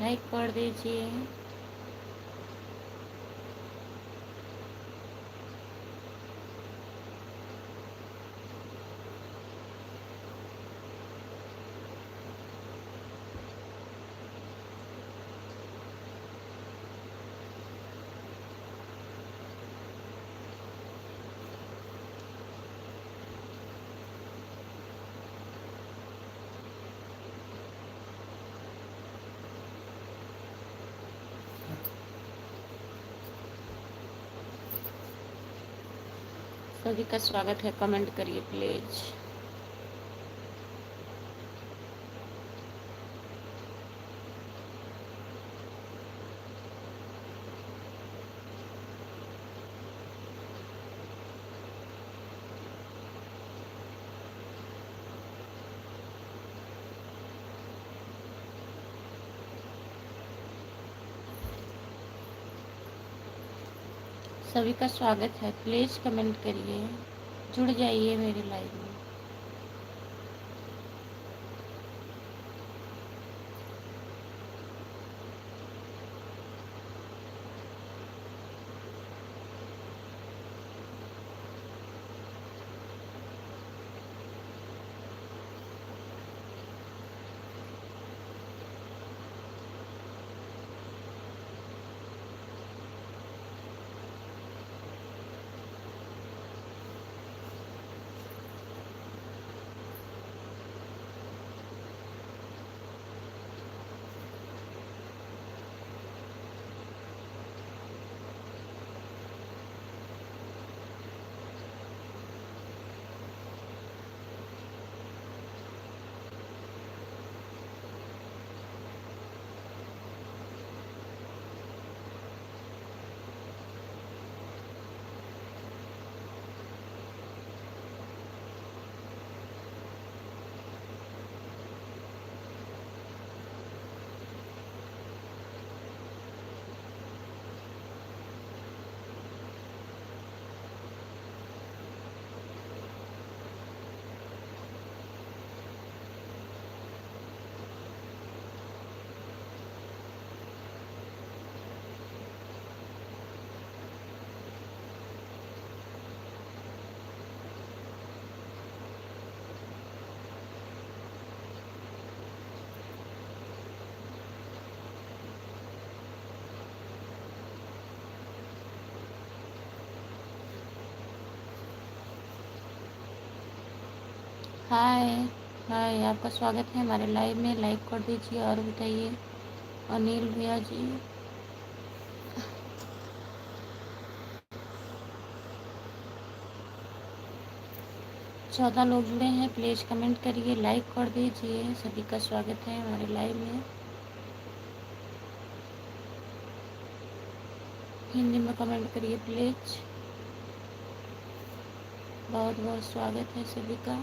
Like कर दीजिए। सभी का स्वागत है, कमेंट करिए प्लीज। सभी का स्वागत है, प्लीज कमेंट करिए, जुड़ जाइए मेरे लाइव में। हाय हाय, आपका स्वागत है हमारे लाइव में। लाइक कर दीजिए और बताइए। अनिल भैया जी, 14 लोग जुड़े हैं, प्लीज़ कमेंट करिए, लाइक कर दीजिए। सभी का स्वागत है हमारे लाइव में। हिंदी में कमेंट करिए प्लीज़। बहुत बहुत स्वागत है सभी का।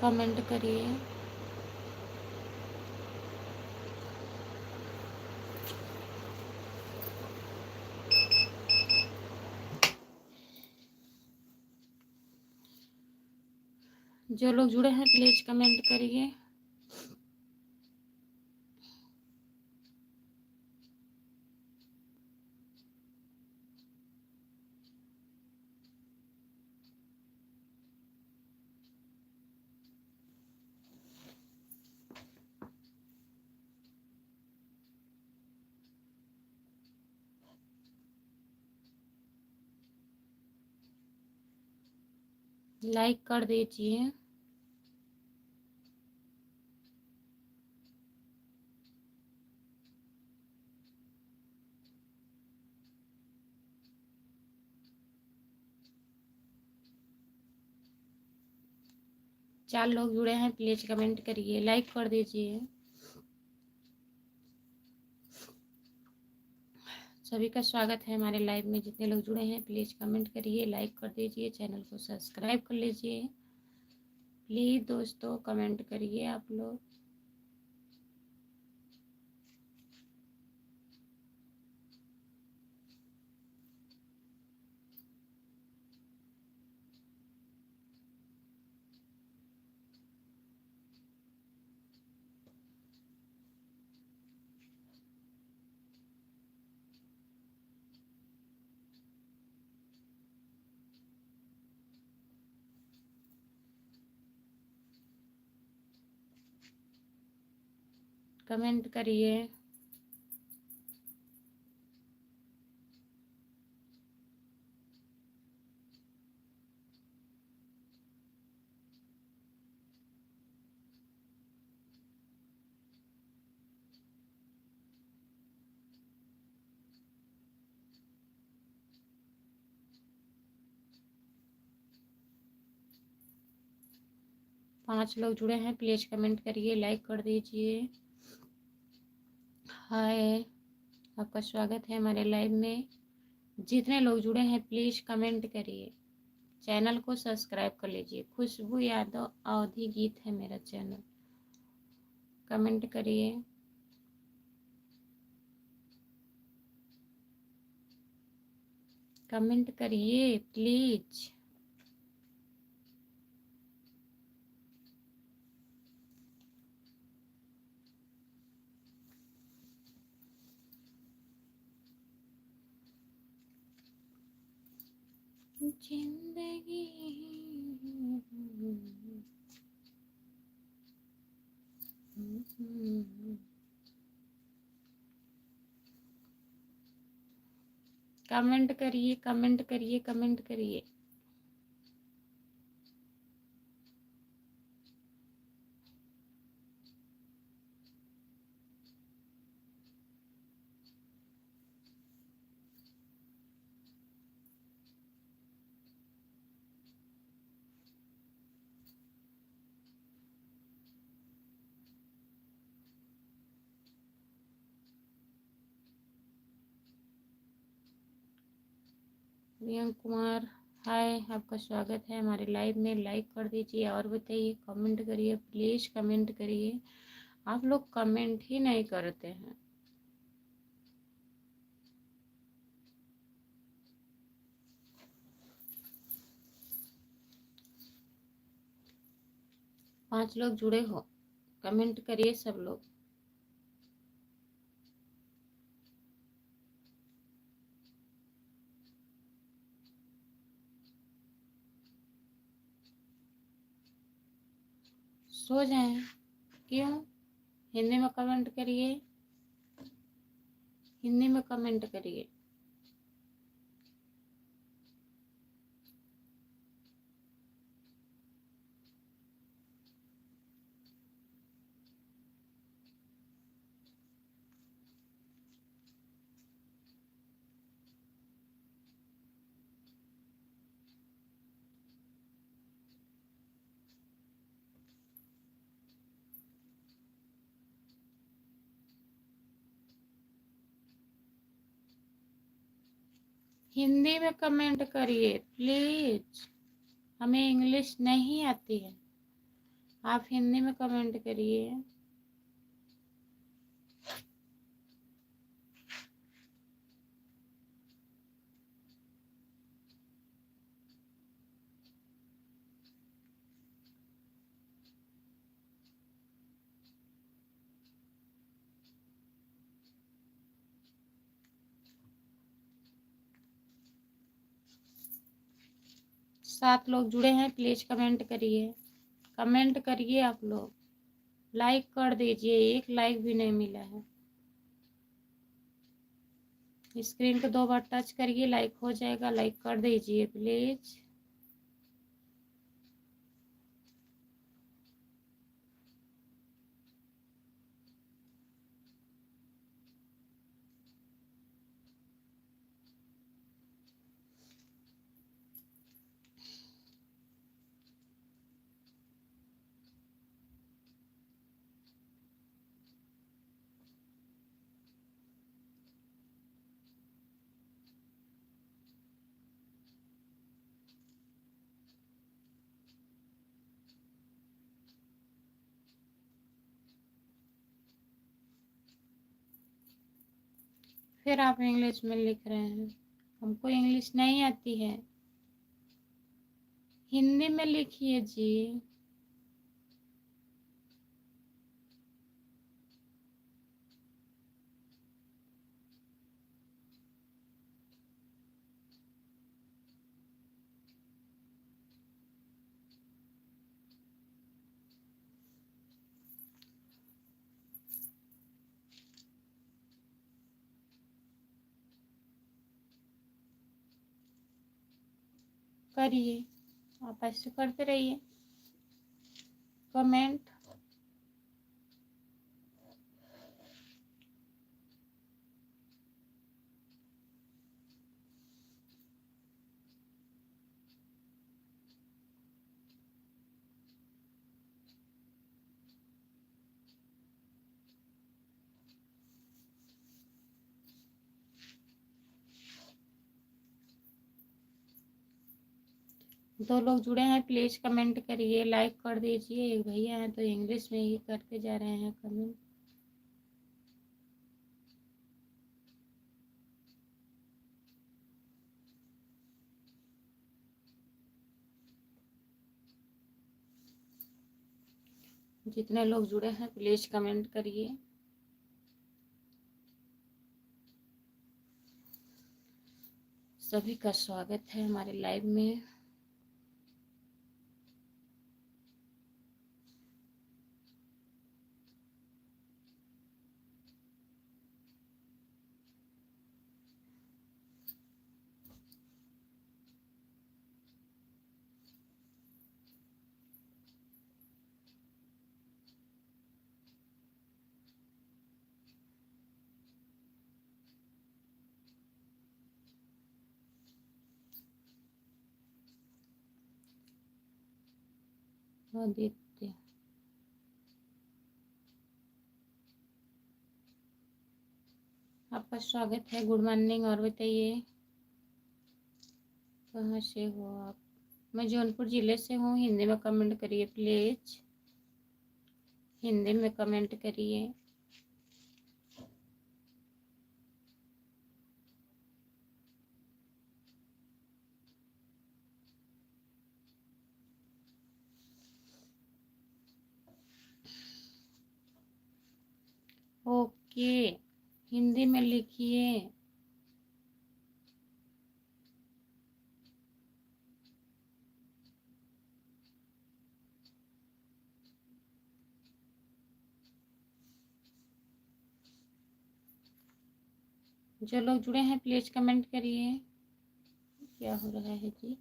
कमेंट करिए। जो लोग जुड़े हैं प्लीज़ कमेंट करिए। लाइक कर दीजिए। चार लोग जुड़े हैं, प्लीज़ कमेंट करिए, लाइक कर दीजिए। सभी का स्वागत है हमारे लाइव में। जितने लोग जुड़े हैं प्लीज़ कमेंट करिए, लाइक कर दीजिए, चैनल को सब्सक्राइब कर लीजिए। प्लीज़ दोस्तों कमेंट करिए आप लोग। कमेंट करिए। पांच लोग जुड़े हैं, प्लीज कमेंट करिए, लाइक कर दीजिए। हाय, आपका स्वागत है हमारे लाइव में। जितने लोग जुड़े हैं प्लीज कमेंट करिए, चैनल को सब्सक्राइब कर लीजिए। खुशबू यादव अवधि गीत है मेरा चैनल। कमेंट करिए। कमेंट करिए प्लीज। जिंदगी कमेंट करिए, कमेंट करिए, कमेंट करिए। प्रियंक कुमार, हाय, आपका स्वागत है हमारे लाइव में। लाइक कर दीजिए और बताइए, कमेंट करिए, प्लीज कमेंट करिए। आप लोग कमेंट ही नहीं करते हैं। पांच लोग जुड़े हो, कमेंट करिए सब लोग। सो जाएं क्यों? हिंदी में कमेंट करिए, हिंदी में कमेंट करिए। 'हिंदी में कमेंट करिए प्लीज, हमें इंग्लिश नहीं आती है। आप हिंदी में कमेंट करिए। सात लोग जुड़े हैं, प्लीज कमेंट करिए, कमेंट करिए आप लोग। लाइक कर दीजिए, एक लाइक भी नहीं मिला है। स्क्रीन को 2 बार टच करिए, लाइक हो जाएगा। लाइक कर दीजिए प्लीज। फिर आप इंग्लिश में लिख रहे हैं, हमको इंग्लिश नहीं आती है। हिंदी में लिखिए जी। करिए, आप ऐसे करते रहिए कमेंट। दो लोग जुड़े हैं, प्लीज़ कमेंट करिए, लाइक कर दीजिए। एक भैया हैं तो इंग्लिश में ही करते जा रहे हैं कमेंट। जितने लोग जुड़े हैं प्लीज़ कमेंट करिए। सभी का स्वागत है हमारे लाइव में। आदित्य, आपका स्वागत है, गुड मॉर्निंग। और बताइए कहाँ से हो आप? मैं जौनपुर ज़िले से हूँ। हिंदी में कमेंट करिए प्लीज़, हिंदी में कमेंट करिए। ओके, हिंदी में लिखिए। जो लोग जुड़े हैं प्लीज़ कमेंट करिए। क्या हो रहा है जी?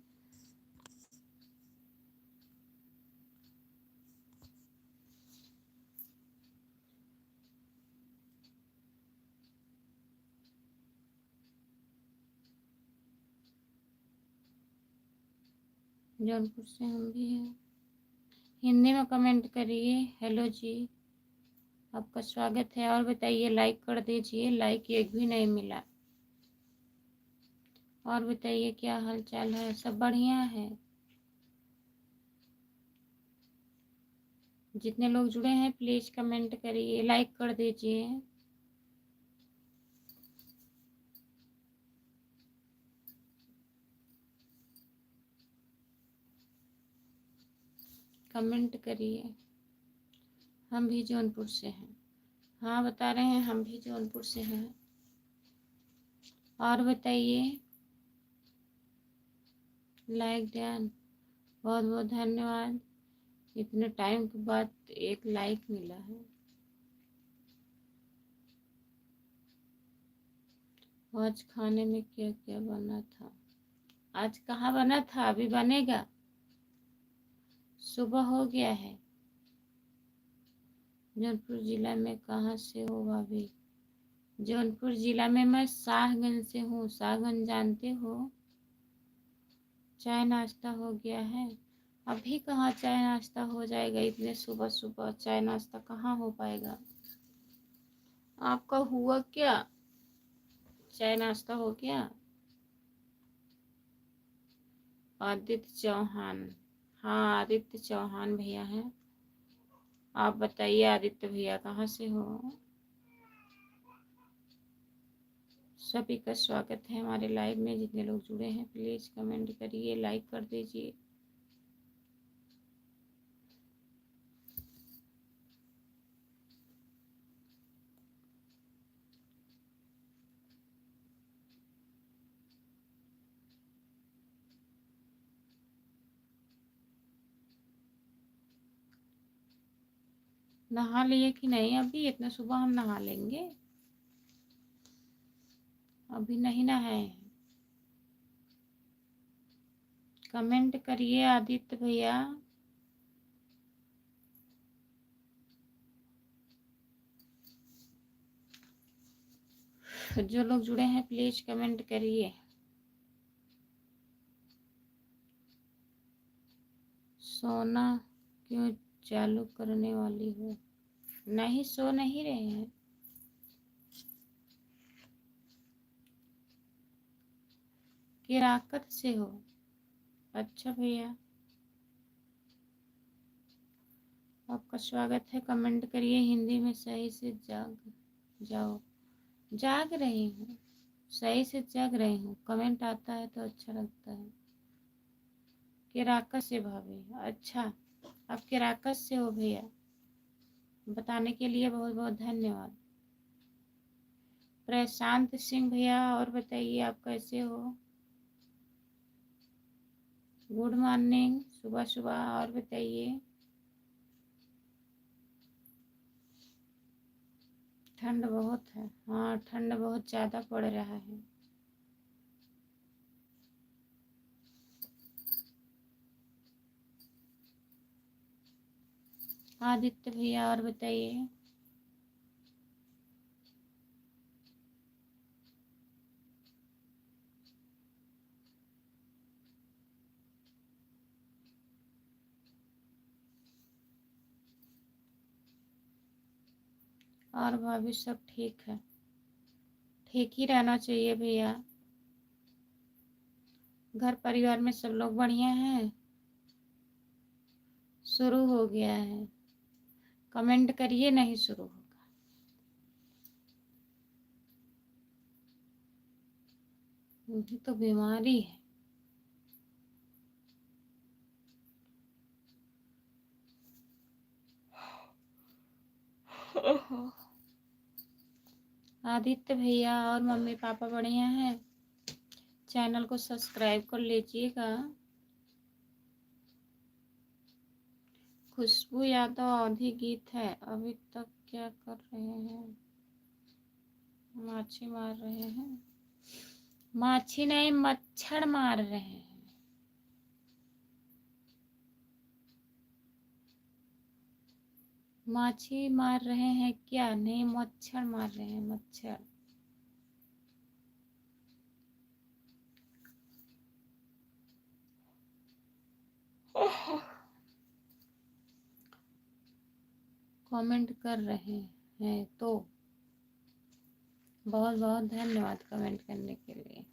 जौनपुर से हम भी हैं। हिंदी में कमेंट करिए। हेलो जी, आपका स्वागत है। और बताइए, लाइक कर दीजिए, लाइक एक भी नहीं मिला। और बताइए क्या हाल चाल है? सब बढ़िया है? जितने लोग जुड़े हैं प्लीज़ कमेंट करिए, लाइक कर दीजिए। कमेंट करिए। हम भी जौनपुर से हैं। हाँ बता रहे हैं, हम भी जौनपुर से हैं। और बताइए, लाइक डन, बहुत बहुत धन्यवाद। इतने टाइम के बाद एक लाइक मिला है। आज खाने में क्या क्या बना था? आज कहाँ बना था? अभी बनेगा, सुबह हो गया है। जौनपुर जिला में कहाँ से हो भाभी? जौनपुर जिला में मैं शाहगंज से हूँ। शाहगंज जानते हो? चाय नाश्ता हो गया है? अभी कहाँ चाय नाश्ता हो जाएगा? इतने सुबह सुबह चाय नाश्ता कहाँ हो पाएगा? आपका हुआ क्या? चाय नाश्ता हो गया? आदित्य चौहान, हाँ आदित्य चौहान भैया हैं। आप बताइए आदित्य भैया कहाँ से हो? सभी का स्वागत है हमारे लाइव में। जितने लोग जुड़े हैं प्लीज़ कमेंट करिए, लाइक कर दीजिए। नहा लिए कि नहीं? अभी इतना सुबह हम नहा लेंगे? अभी नहीं नहाए हैं। कमेंट करिए आदित्य भैया। जो लोग जुड़े हैं प्लीज कमेंट करिए। सोना क्यों चालू करने वाली हो? नहीं, सो नहीं रहे हैं। किराकत से हो? अच्छा भैया, आपका स्वागत है। कमेंट करिए हिंदी में सही से। जाओ। जाग रही हूँ, सही से जाग रही हूँ। कमेंट आता है तो अच्छा लगता है। किराकत से भाभी? अच्छा, आप किराकत से हो भैया, बताने के लिए बहुत बहुत धन्यवाद। प्रशांत सिंह भैया, और बताइए आप कैसे हो? गुड मॉर्निंग, सुबह सुबह। और बताइए। ठंड बहुत है? हाँ, ठंड बहुत ज़्यादा पड़ रहा है। आदित्य भैया, और बताइए। और भाभी सब ठीक है? ठीक ही रहना चाहिए भैया। घर परिवार में सब लोग बढ़िया हैं? शुरू हो गया है? कमेंट करिए, नहीं शुरू होगा। मुझे तो बीमारी है। आदित्य भैया और मम्मी पापा बढ़िया हैं? चैनल को सब्सक्राइब कर लीजिएगा। खुशबू यादव अवधि गीत है। अभी तक क्या कर रहे हैं? माछी मार रहे हैं? माछी नहीं, मच्छर मार रहे हैं। माछी मार रहे हैं क्या? नहीं, मच्छर मार रहे हैं, मच्छर। कमेंट कर रहे हैं तो बहुत बहुत धन्यवाद कमेंट करने के लिए।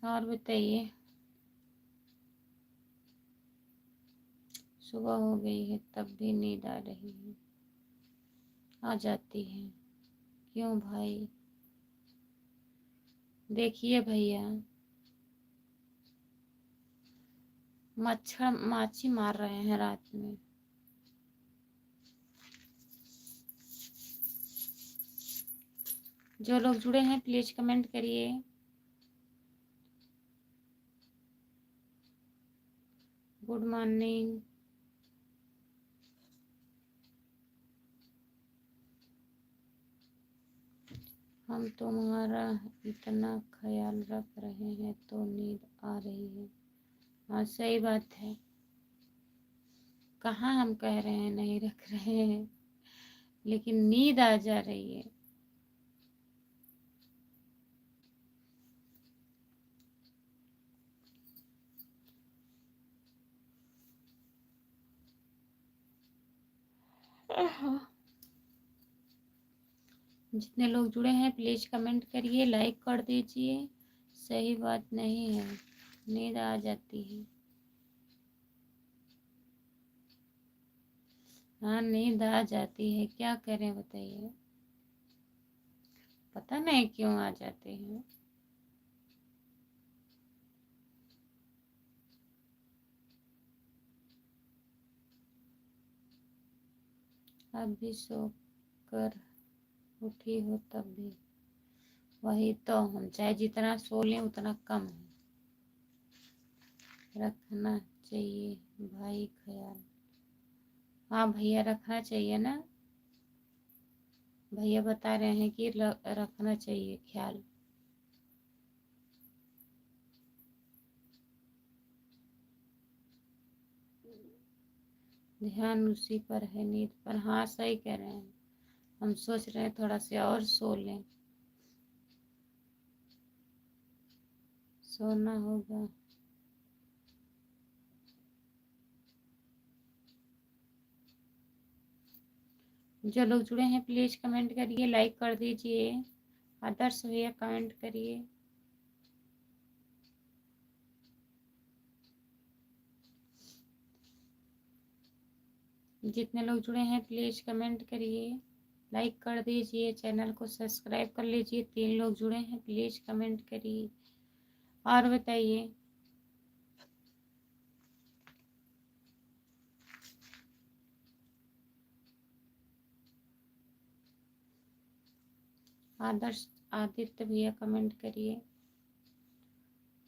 और बताइए। सुबह हो गई है तब भी नींद आ रही है? आ जाती है। क्यों भाई? देखिए भैया, मच्छर माछी मार रहे हैं रात में। जो लोग जुड़े हैं प्लीज कमेंट करिए। Good morning. हम तुम्हारा इतना ख्याल रख रहे हैं तो नींद आ रही है। हाँ, सही बात है। कहाँ हम कह रहे हैं नहीं रख रहे हैं, लेकिन नींद आ जा रही है। जितने लोग जुड़े हैं प्लीज कमेंट करिए, लाइक कर दीजिए। सही बात नहीं है, नींद आ जाती है। हाँ, नींद आ जाती है, क्या करें बताइए। पता नहीं क्यों आ जाती है। अब भी सो कर उठी हो तब भी? वही तो, हम चाहे जितना सो लें उतना कम है। रखना चाहिए भाई ख्याल। हाँ भैया, रखना चाहिए ना। भैया बता रहे हैं कि रखना चाहिए ख्याल। ध्यान उसी पर है, नींद पर। हाँ सही कह रहे हैं। हम सोच रहे हैं थोड़ा सा और सो लें, सोना होगा। जो लोग जुड़े हैं प्लीज कमेंट करिए, लाइक कर दीजिए। आदर्श भैया कमेंट करिए। जितने लोग जुड़े हैं प्लीज कमेंट करिए, लाइक कर दीजिए, चैनल को सब्सक्राइब कर लीजिए। 3 लोग जुड़े हैं प्लीज कमेंट करिए और बताइए। आदर्श आदित्य भैया कमेंट करिए।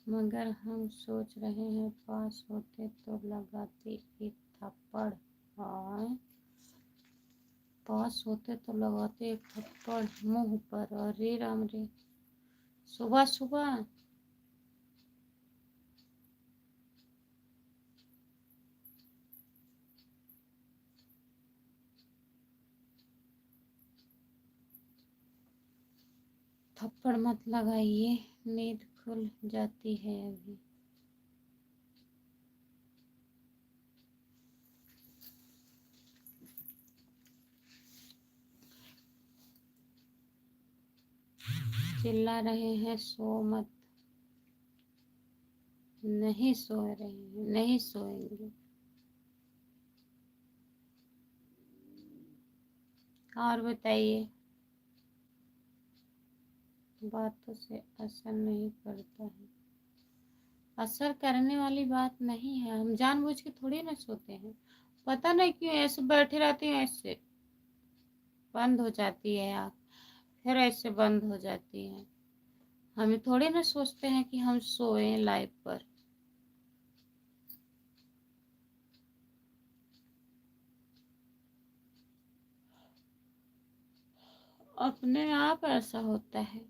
मगर हम सोच रहे हैं पास होते तो लगाते एक थप्पड़। हाँ, पास होते तो लगाते एक थप्पड़ मुंह पर। अरे राम रे, सुबह सुबह। थप्पड़ मत लगाइए, नींद खुल जाती है अभी। चिल्ला रहे हैं सो मत। नहीं सो रहे हैं, नहीं सोएंगे। और बताइए। बातों से असर नहीं पड़ता है। असर करने वाली बात नहीं है, हम जानबूझ के थोड़ी ना सोते हैं। पता नहीं क्यों ऐसे बैठे रहते हैं, ऐसे बंद हो जाती है आँख, फिर ऐसे बंद हो जाती है। हमें थोड़ी ना सोचते हैं कि हम सोए लाइव पर। अपने आप ऐसा होता है।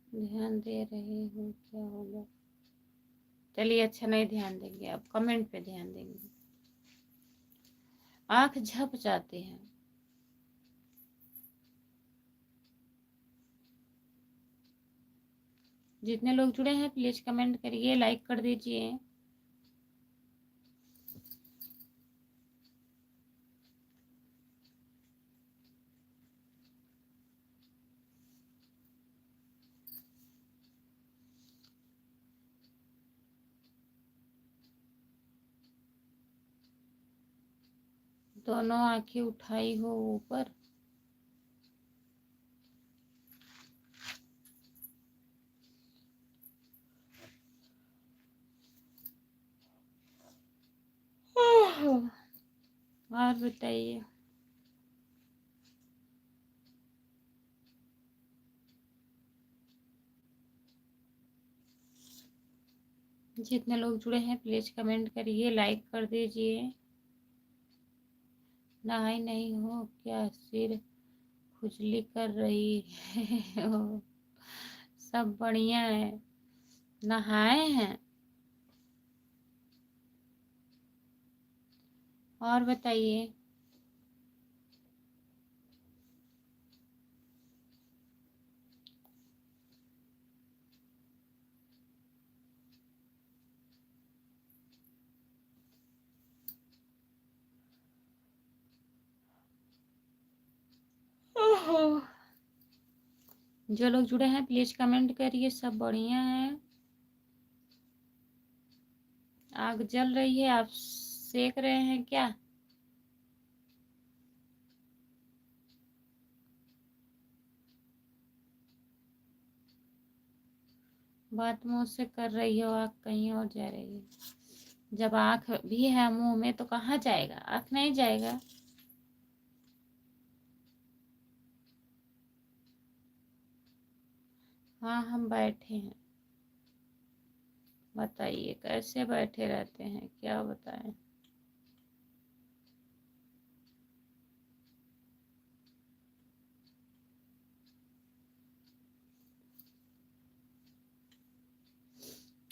ध्यान दे रहे हो क्या होगा। चलिए अच्छा, नहीं ध्यान देंगे, अब कमेंट पे ध्यान देंगे। आंख झप जाती है। जितने लोग जुड़े हैं प्लीज कमेंट करिए, लाइक कर दीजिए। दोनों आंखें उठाई हो ऊपर। और बताइए। जितने लोग जुड़े हैं प्लीज कमेंट करिए, लाइक कर दीजिए। नहाई नहीं हो क्या, सिर खुजली कर रही है। सब बढ़िया है। नहाए हैं। और बताइए। जो लोग जुड़े हैं प्लीज कमेंट करिए, सब बढ़िया है। आग जल रही है, आप सेक रहे हैं क्या। बात मुंह से कर रही हो, आग कहीं और जा रही है। जब आंख भी है मुंह में तो कहाँ जाएगा, आंख नहीं जाएगा। हाँ हम बैठे हैं। बताइए कैसे बैठे रहते हैं, क्या बताएं।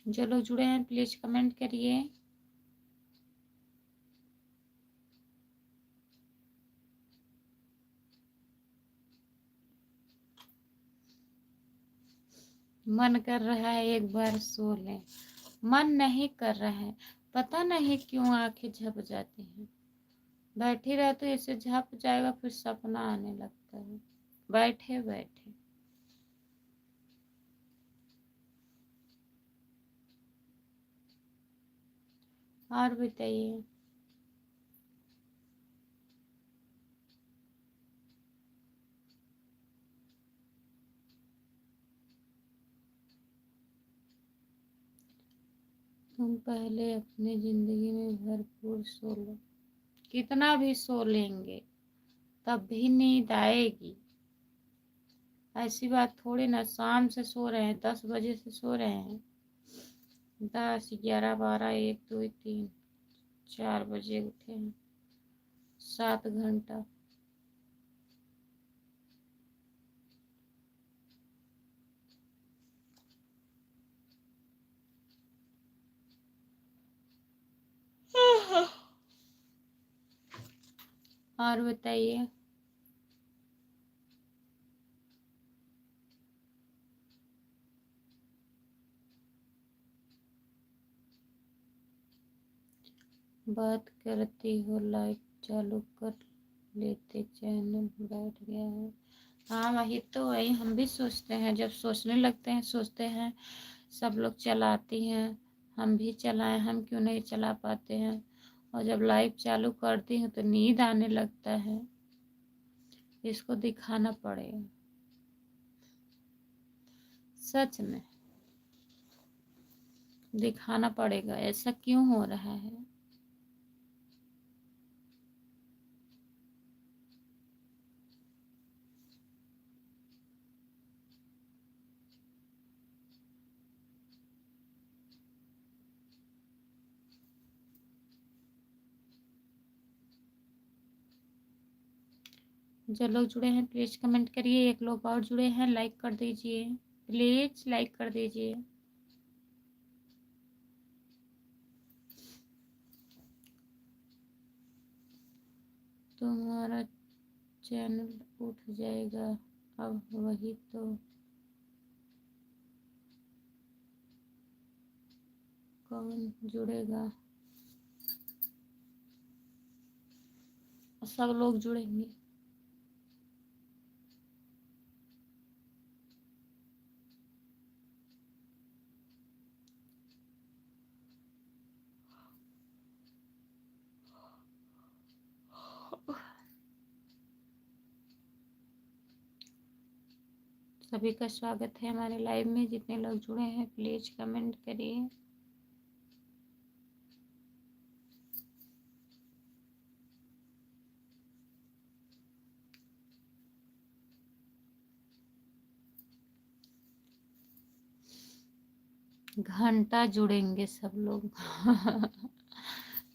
जो लोग जुड़े हैं प्लीज कमेंट करिए। मन कर रहा है एक बार सो लें, मन नहीं कर रहा है, पता नहीं क्यों आंखें झप जाती हैं। बैठी रहे तो इसे झप जाएगा, फिर सपना आने लगता है बैठे बैठे। और बताइए। तुम पहले अपनी जिंदगी में भरपूर सो लो। कितना भी सो लेंगे तब भी नींद आएगी। ऐसी बात थोड़ी ना, शाम से सो रहे हैं, 10 बजे से सो रहे हैं, 10, 11, 12, 1, 2, 3, 4 बजे उठे हैं, 7 घंटा। और बताइए। बात करती हो लाइट चालू कर लेते, चैनल बैठ गया है। हाँ वही तो, वही हम भी सोचते हैं, जब सोचने लगते हैं सोचते हैं सब लोग चलाती हैं, हम भी चलाएं, हम क्यों नहीं चला पाते हैं। और जब लाइव चालू करती हूँ तो नींद आने लगता है। इसको दिखाना पड़ेगा, सच में दिखाना पड़ेगा ऐसा क्यों हो रहा है। जो लोग जुड़े हैं प्लीज कमेंट करिए। एक लोग और जुड़े हैं, लाइक कर दीजिए, प्लीज लाइक कर दीजिए। तुम्हारा चैनल उठ जाएगा अब, वही तो कौन जुड़ेगा। सब लोग जुड़ेंगे। सभी का स्वागत है हमारे लाइव में। जितने लोग जुड़े हैं प्लीज कमेंट करिए। घंटा जुड़ेंगे सब लोग।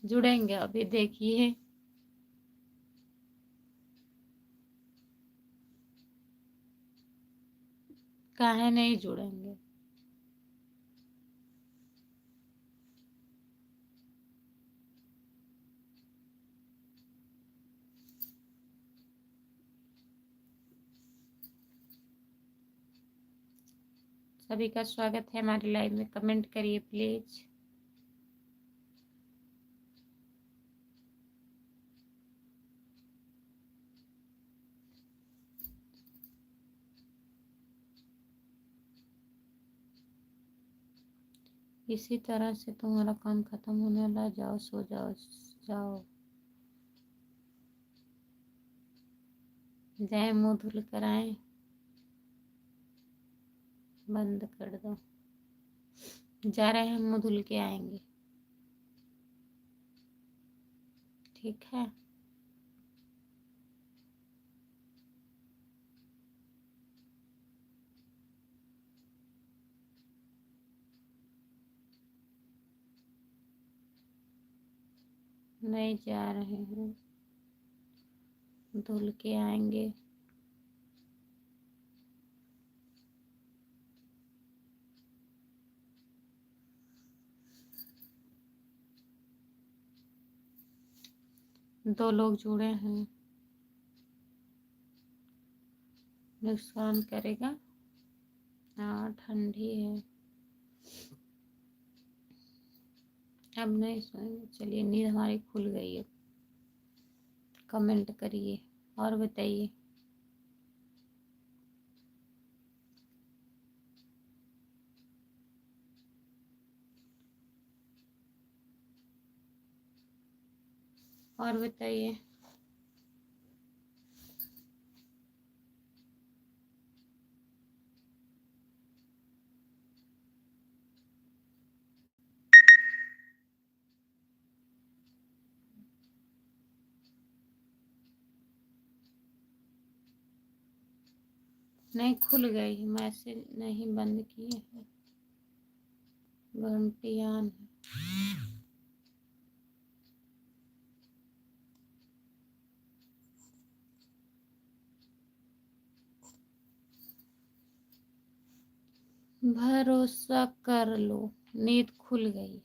जुड़ेंगे अभी देखिए। काहे नहीं जुड़ेंगे। सभी का स्वागत है हमारे लाइव में, कमेंट करिए प्लीज। इसी तरह से तुम्हारा काम खत्म होने वाला, जाओ सो जाओ। जाओ, जाए मुंह धुल कर आए, बंद कर दो। जा रहे हैं, मुंह धुल के आएंगे, ठीक है। नहीं जा रहे हैं, धुल के आएंगे। 2 लोग जुड़े हैं। नुकसान करेगा। हाँ ठंडी है। अब नहीं सोएंगे। चलिए नींद हमारी खुल गई है। कमेंट करिए और बताइए। और बताइए। नहीं खुल गई। मैसेज नहीं बंद किए हैं। घंटी ऑन है। भरोसा कर लो। नींद खुल गई है।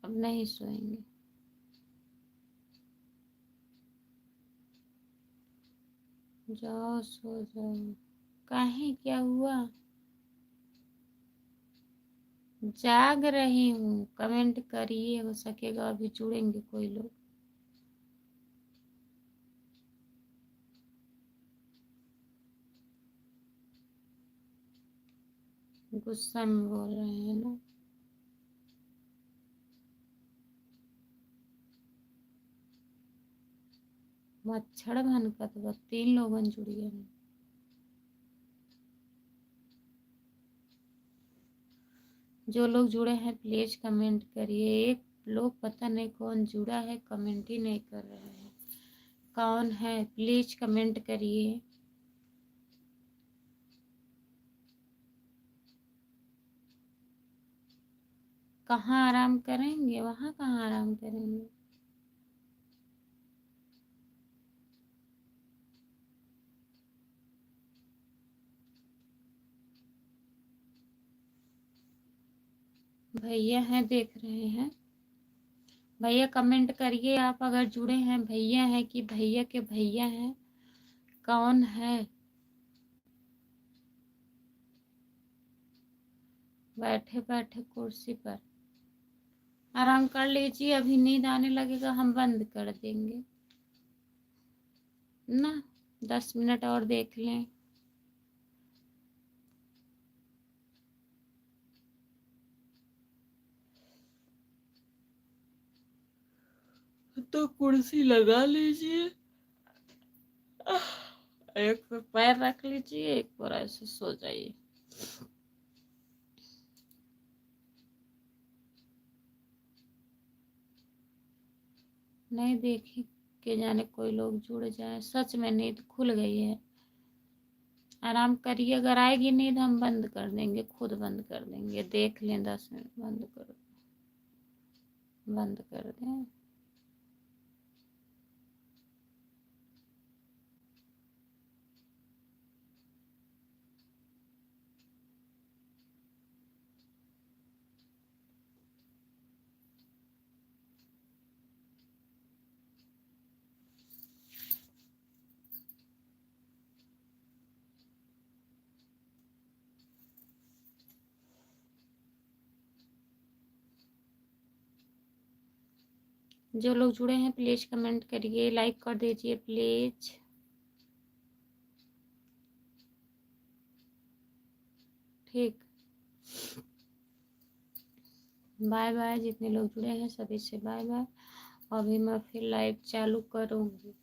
अब नहीं सोएंगे। जाओ सो जाओ। काहे क्या हुआ? जाग रही हूँ। कमेंट करिए। हो सकेगा अभी जुड़ेंगे कोई लोग। गुस्सा में बोल रहे हैं ना। मच्छर भनकत बा। 3 लोगन जुड़ गए हैं। जो लोग जुड़े हैं प्लीज कमेंट करिए। एक लोग पता नहीं कौन जुड़ा है, कमेंट ही नहीं कर रहे हैं। कौन है प्लीज कमेंट करिए। कहाँ आराम करेंगे? वहाँ कहाँ आराम करेंगे? भैया हैं देख रहे हैं। भैया कमेंट करिए। आप अगर जुड़े हैं भैया हैं कि भैया के भैया हैं? कौन है? बैठे बैठे कुर्सी पर आराम कर लीजिए। अभी नींद आने लगेगा हम बंद कर देंगे ना। 10 मिनट और देख लें। तो कुर्सी लगा लीजिए। एक पे पैर रख लीजिए, एक पर ऐसे सो जाइए। नहीं देखी के जाने कोई लोग जुड़ जाए। सच में नींद खुल गई है। आराम करिए। अगर आएगी नींद हम बंद कर देंगे। खुद बंद कर देंगे। देख लें 10 मिनट। बंद कर। बंद कर दें। जो लोग जुड़े हैं प्लीज कमेंट करिए। लाइक कर दीजिए प्लीज। ठीक। Bye bye. जितने लोग जुड़े हैं सभी से बाय बाय। अभी मैं फिर लाइव चालू करूँगी।